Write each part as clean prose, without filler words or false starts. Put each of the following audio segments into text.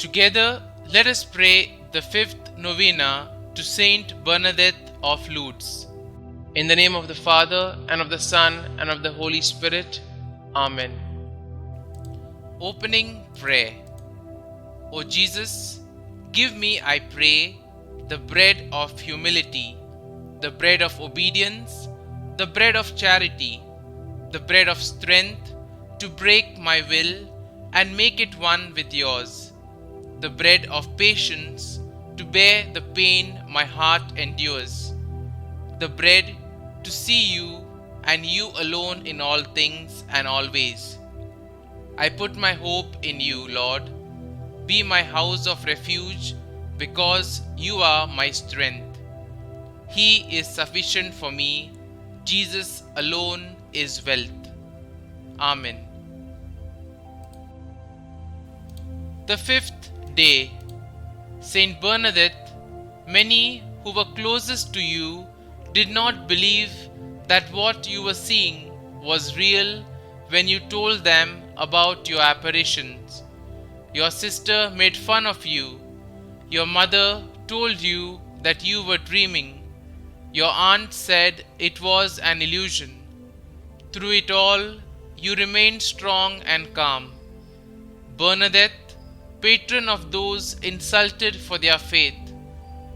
Together, let us pray the fifth novena to St Bernadette of Lourdes. In the name of the Father, and of the Son, and of the Holy Spirit. Amen. Opening prayer. O Jesus, give me, I pray, the bread of humility, the bread of obedience, the bread of charity, the bread of strength to break my will and make it one with yours, the bread of patience to bear the pain my heart endures, the bread to see you and you alone in all things and always. I put my hope in you, Lord. Be my house of refuge, because you are my strength. He is sufficient for me. Jesus alone is wealth. Amen. The fifth day. St Bernadette, many who were closest to you did not believe that what you were seeing was real when you told them about your apparitions. Your sister made fun of you. Your mother told you that you were dreaming. Your aunt said it was an illusion. Through it all, you remained strong and calm. Bernadette, patron of those insulted for their faith,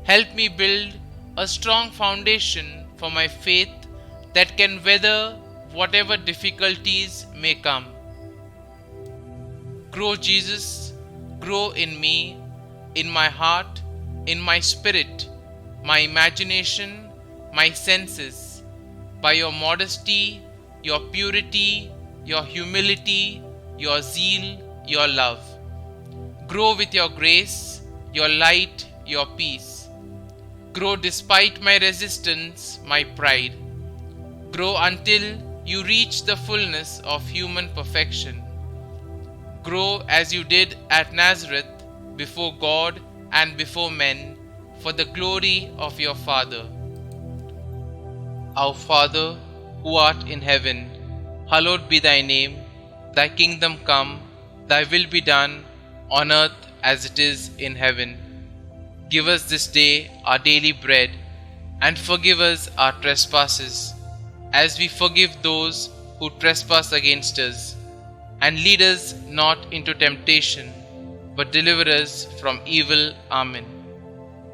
help me build a strong foundation for my faith that can weather whatever difficulties may come. Grow, Jesus, grow in me, in my heart, in my spirit, my imagination, my senses, by your modesty, your purity, your humility, your zeal, your love. Grow with your grace, your light, your peace. Grow despite my resistance, my pride. Grow until you reach the fullness of human perfection. Grow as you did at Nazareth, before God and before men, for the glory of your Father. Our Father, who art in heaven, hallowed be thy name. Thy kingdom come, thy will be done, on earth as it is in heaven. Give us this day our daily bread, and forgive us our trespasses, as we forgive those who trespass against us. And lead us not into temptation, but deliver us from evil. Amen.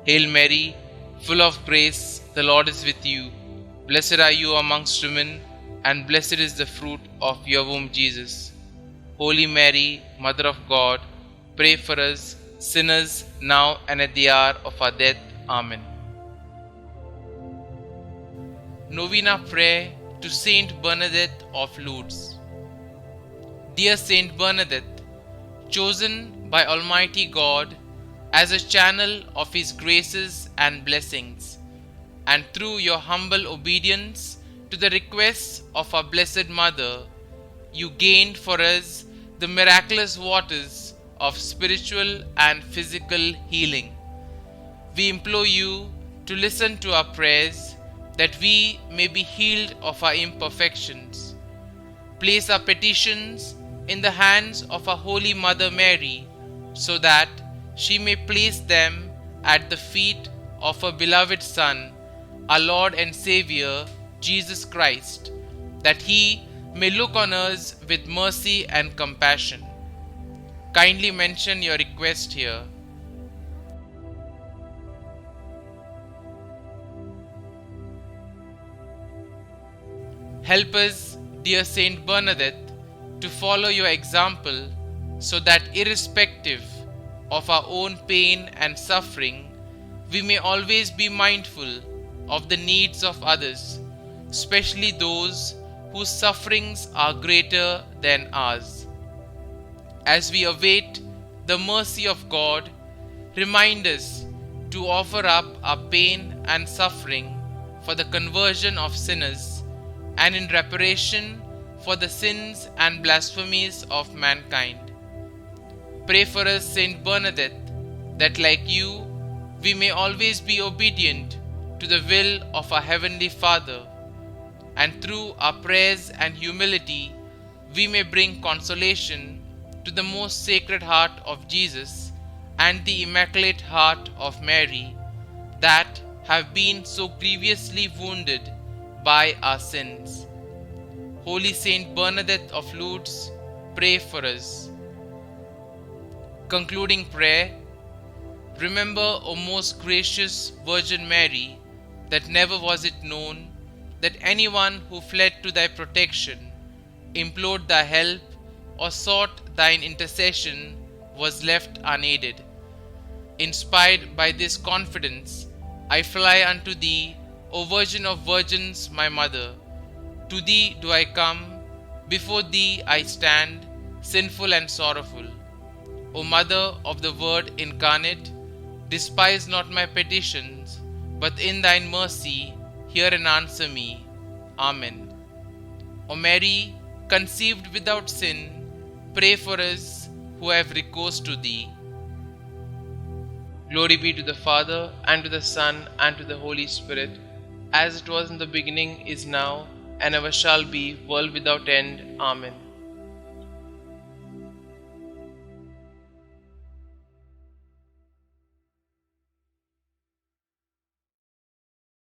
Hail Mary, full of grace, the Lord is with you. Blessed are you amongst women, and blessed is the fruit of your womb, Jesus. Holy Mary, Mother of God, pray for us sinners, now and at the hour of our death. Amen. Novena Prayer to St Bernadette of Lourdes. Dear St Bernadette, chosen by Almighty God as a channel of His graces and blessings, and through your humble obedience to the requests of our Blessed Mother, you gained for us the miraculous waters of spiritual and physical healing. We implore you to listen to our prayers, that we may be healed of our imperfections. Place our petitions in the hands of our Holy Mother Mary, so that she may place them at the feet of her beloved Son, our Lord and Xavier, Jesus Christ, that He may look on us with mercy and compassion. Kindly mention your request here. Help us, dear Saint Bernadette, to follow your example, so that irrespective of our own pain and suffering, we may always be mindful of the needs of others, especially those whose sufferings are greater than ours. As we await the mercy of God, remind us to offer up our pain and suffering for the conversion of sinners, and in reparation for the sins and blasphemies of mankind. Pray for us, Saint Bernadette, that like you, we may always be obedient to the will of our Heavenly Father, and through our prayers and humility, we may bring consolation to the most Sacred Heart of Jesus and the Immaculate Heart of Mary, that have been so grievously wounded by our sins. Holy Saint Bernadette of Lourdes, pray for us. Concluding prayer. Remember, O most gracious Virgin Mary, that never was it known that anyone who fled to thy protection, implored thy help, or sought thine intercession was left unaided. Inspired by this confidence, I fly unto thee, O Virgin of Virgins, my Mother. To thee do I come, before thee I stand, sinful and sorrowful. O Mother of the Word incarnate, despise not my petitions, but in thine mercy hear and answer me. Amen. O Mary, conceived without sin, pray for us who have recourse to thee. Glory be to the Father, and to the Son, and to the Holy Spirit, as it was in the beginning, is now, and ever shall be, world without end. Amen.